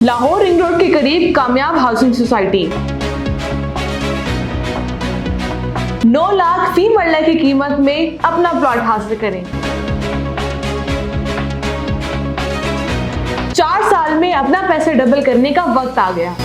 Lahore ring road के करीब कामयाब हाउसिंग सोसाइटी 9 लाख फी मरला की कीमत में अपना प्लॉट हासिल करें। 4 साल में अपना पैसे डबल करने का वक्त आ गया।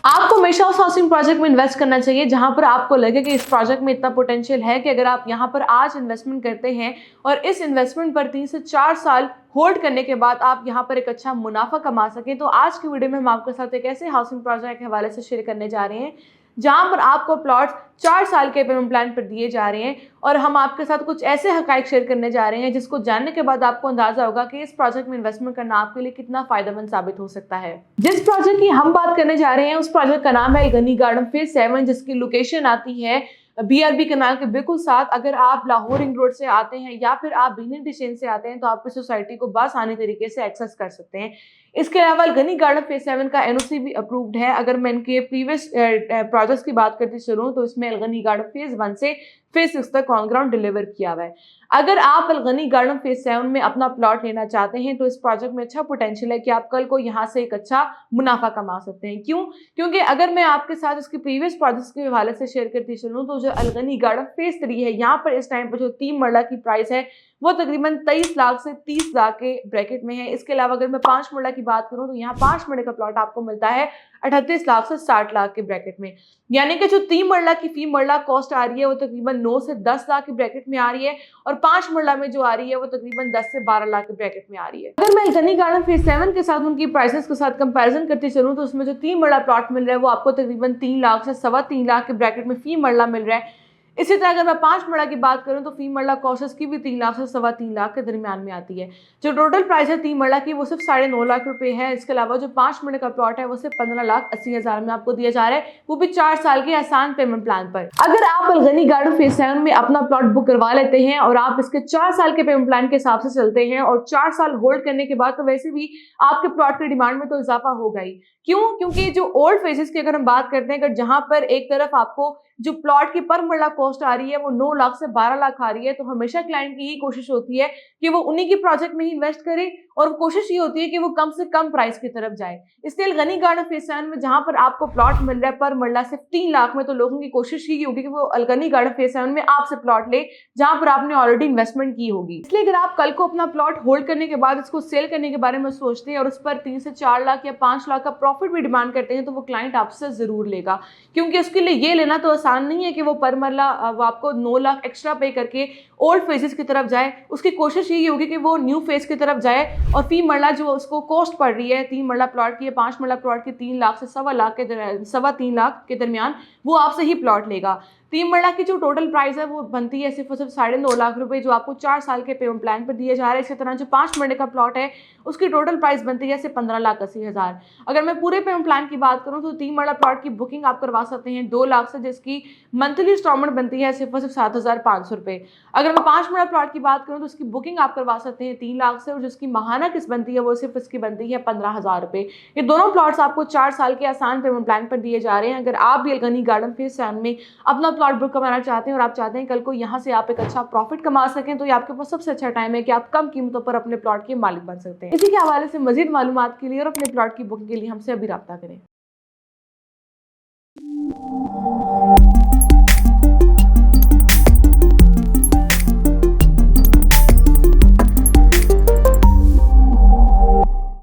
आपको हमेशा उस हाउसिंग प्रोजेक्ट में इन्वेस्ट करना चाहिए जहां पर आपको लगे कि इस प्रोजेक्ट में इतना पोटेंशियल है कि अगर आप यहां पर आज इन्वेस्टमेंट करते हैं और इस इन्वेस्टमेंट पर 3 से 4 साल होल्ड करने के बाद आप यहां पर एक अच्छा मुनाफा कमा सकें। तो आज की वीडियो में हम आपके साथ एक ऐसे हाउसिंग प्रोजेक्ट के हवाले से शेयर करने जा रहे हैं जहां पर आपको प्लॉट 4 साल के पेमेंट प्लान पर दिए जा रहे हैं और हम आपके साथ कुछ ऐसे हकाइक शेयर करने जा रहे हैं जिसको जानने के बाद आपको अंदाजा होगा कि इस प्रोजेक्ट में इन्वेस्टमेंट करना आपके लिए कितना फायदेमंद साबित हो सकता है। जिस प्रोजेक्ट की हम बात करने जा रहे हैं उस प्रोजेक्ट का नाम है गनी गार्डन फेज 7, जिसकी लोकेशन आती है BRB कनाल के बिल्कुल साथ। अगर आप लाहौर रिंग रोड से आते हैं या फिर आप बीन डिशन से आते हैं तो आप इस सोसाइटी को बआसानी तरीके से एक्सेस कर सकते हैं। इसके अलावा गनी गार्डन फेज 7 का NOC भी अप्रूव्ड है। अगर मैं इनके प्रीवियस प्रोजेक्ट्स की बात करती चलूं तो इसमें गनी गार्डन फेज 1 से फेज 6 तक ऑन ग्राउंड डिलीवर किया हुआ है। अगर आप गनी गार्डन फेज 7 में अपना प्लॉट लेना चाहते हैं तो इस प्रोजेक्ट में अच्छा पोटेंशियल है कि आप कल को यहाँ से एक अच्छा मुनाफा कमा सकते हैं। क्यों? क्योंकि अगर मैं आपके साथ इसकी प्रीवियस प्रोजेक्ट्स के हवाले से शेयर करती चलूँ तो जो गनी गार्डन फेज 3 है, यहाँ पर इस टाइम पर जो 3 मरला की प्राइस है वो तकरीबन 23 लाख से 30 लाख के ब्रैकेट में है। इसके अलावा अगर मैं 5 मरला की बात करूं तो यहाँ 5 मरले का प्लॉट आपको मिलता है 38 लाख से 60 लाख के ब्रैकेट में। यानी कि जो 3 मरला की फी मरला कॉस्ट आ रही है वो तकरीबन 9 से 10 लाख के ब्रैकेट में आ रही है और 5 मरला में जो आ रही है वो तकरीबन 10 से 12 लाख के ब्रैकेट में आ रही है। अगर मैं गनी गार्डन फेज 7 के साथ उनकी प्राइसेस के साथ कंपैरिजन करते चलूं तो उसमें जो 3 मरला प्लॉट मिल रहा है वो आपको तकरीबन 3 लाख से 3.25 लाख के ब्रैकेट में फी मरला मिल रहा है। इसी तरह अगर मैं 5 मरला की बात करूं तो फी मरला कॉस्ट की भी 3 लाख से 3.25 लाख के दरमियान में आती है। जो टोटल प्राइस है 3 मरला की वो सिर्फ 9.5 लाख रुपए है। इसके अलावा जो 5 मरले का प्लॉट है वो सिर्फ 15,80,000 में आपको दिया जा रहा है, वो भी 4 साल के आसान पेमेंट प्लान पर। अगर आप गनी गार्डन फेज 7 में अपना प्लॉट बुक करवा लेते हैं और आप इसके 4 साल के पेमेंट प्लान के हिसाब से चलते हैं और 4 साल होल्ड करने के बाद तो वैसे भी आपके प्लॉट की डिमांड में तो इजाफा होगा ही। क्यों? क्योंकि जो ओल्ड फेजेस की अगर हम बात करते हैं, अगर जहां पर एक तरफ आपको जो प्लॉट की पर मरला कॉस्ट आ रही है वो 9 लाख से 12 लाख आ रही है, तो हमेशा क्लाइंट की यही कोशिश होती है कि वो उन्हीं की प्रोजेक्ट में ही इन्वेस्ट करे और कोशिश ये होती है कि वो कम से कम प्राइस की तरफ जाए। इसलिए गनी गार्डन फेज 7 में जहां पर आपको प्लॉट मिल रहा है पर मरला सिर्फ 3 लाख में, तो लोगों की कोशिश ही होगी कि वो गनी गार्डन फेज 7 में आपसे प्लॉट ले जहां पर आपने ऑलरेडी इन्वेस्टमेंट की होगी। इसलिए अगर आप कल को अपना प्लॉट होल्ड करने के बाद इसको सेल करने के बारे में सोचते हैं और उस पर 3 से 4 लाख या 5 लाख का प्रॉफिट भी डिमांड करते हैं तो वो क्लाइंट आपसे जरूर लेगा, क्योंकि उसके लिए ये लेना तो आसान नहीं है कि वो पर मरला वो आपको 9 लाख एक्स्ट्रा पे करके ओल्ड फेजेस की तरफ जाए। उसकी कोशिश यही होगी कि वो न्यू फेज की तरफ जाए और फी मरला जो उसको कॉस्ट पड़ रही है 3 मरला प्लॉट की या 5 मरला प्लॉट की 3 लाख से 3.25 लाख के दरमियान वो आपसे ही प्लॉट लेगा। 3 मरला की जो टोटल प्राइस है वो बनती है सिर्फ और सिर्फ 9.5 लाख रुपए, जो आपको 4 साल के पेमेंट प्लान पर दिए जा रहे हैं। इसी तरह जो 5 मरले का प्लॉट है उसकी टोटल प्राइस बनती है सिर्फ 15,80,000। अगर मैं पूरे पेमेंट प्लान की बात करूं तो 3 मरला प्लॉट की बुकिंग आप करवा सकते हैं 2 लाख से, जिसकी मंथली इंस्टॉलमेंट बनती है सिर्फ और सिर्फ 7,500 रुपए। अगर मैं 5 मरला प्लॉट की बात करूं तो उसकी बुकिंग आप करवा सकते हैं 3 लाख से और जिसकी माहाना किस्त बनती है वो सिर्फ इसकी बनती है 15,000 रुपए। ये दोनों प्लॉट्स आपको 4 साल के आसान पेमेंट प्लान पर दिए जा रहे हैं। अगर आप भी गनी गार्डन फेज 7 में अपना प्लॉट बुक करवाना चाहते हैं और आप चाहते हैं कल को यहाँ से आप एक अच्छा प्रॉफिट कमा सकें तो ये आपके पास सबसे अच्छा टाइम है कि आप कम कीमतों पर अपने प्लॉट के मालिक बन सकते हैं। इसी के हवाले से मजीद मालूमात के लिए और अपने प्लॉट की बुकिंग के लिए हमसे अभी राब्ता करें।